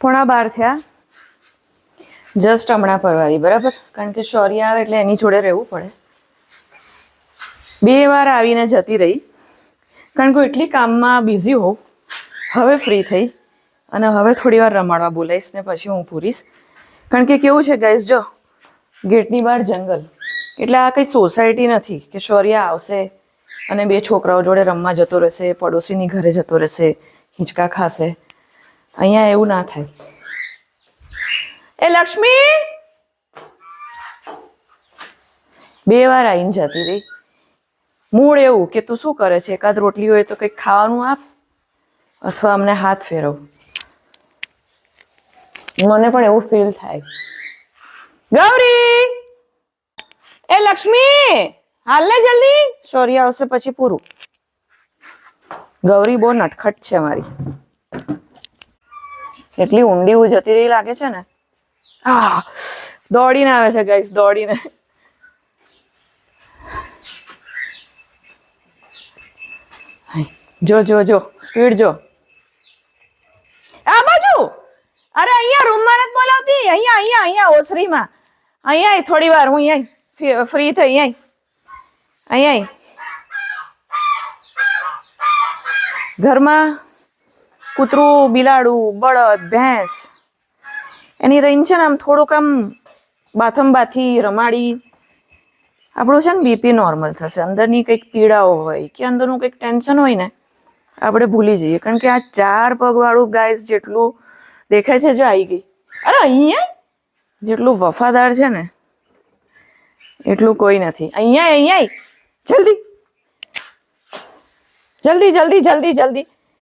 12:15 થયા. જસ્ટ હમણાં પરવારી, બરાબર, કારણ કે શૌર્ય આવે એટલે એની જોડે રહેવું પડે. 2 વાર આવીને જતી રહી, કારણ કે એટલી કામમાં બિઝી હોઉં. હવે ફ્રી થઈ અને હવે થોડી વાર રમાડવા બોલાવીશ ને પછી હું પૂરીશ. કારણ કે કેવું છે ગાઈસ, જો ગેટની બહાર જંગલ, એટલે આ કંઈ સોસાયટી નથી કે શૌર્ય આવશે અને 2 છોકરાઓ જોડે રમવા જતો રહેશે, પડોશીની ઘરે જતો રહેશે, હિંચકા ખાશે. અહીંયા એવું ના થાય. એ લક્ષ્મી 2 વાર આવીને જતી રહી. મૂળ એવું કે તું શું કરે છે, એકાદ રોટલી હોય તો કંઈક ખાવાનું આપ અથવા અમને હાથ ફેરવ. મને પણ એવું ફીલ થાય. ગૌરી, એ લક્ષ્મી, હાલ ને જલ્દી, શૌર્ય આવશે પછી પૂરું. ગૌરી બહુ નટખટ છે મારી. એટલી ઊંડી જતી રહી લાગે છે ને. હા, દોડીને આવે છે ગાઈસ, દોડીને. જો જો જો, સ્પીડ જો. આ બાજુ, અરે અહીંયા રૂમમાં નથી બોલાવતી, અહીંયા અહીંયા અહીંયા ઓસરીમાં. અહીંયા થોડી વાર હું અહીંયા ફ્રી થઈ. અહીંયા ઘરમાં કૂતરું, બિલાડું, બળદ, ભેંસ, એની રહીને છે ને આમ થોડુંક આમ બાથી રમાડી. આપણું છે ને બીપી નોર્મલ થશે. અંદરની કંઈક પીડાઓ હોય કે અંદરનું કંઈક ટેન્શન હોય ને, આપણે ભૂલી જઈએ. કારણ કે આ 4 પગવાળું ગાઈસ જેટલું દેખાય છે, જો આવી ગઈ. અરે અહીંયા જેટલું વફાદાર છે ને એટલું કોઈ નથી. અહીંયા જલ્દી જલ્દી જલ્દી જલ્દી જલ્દી.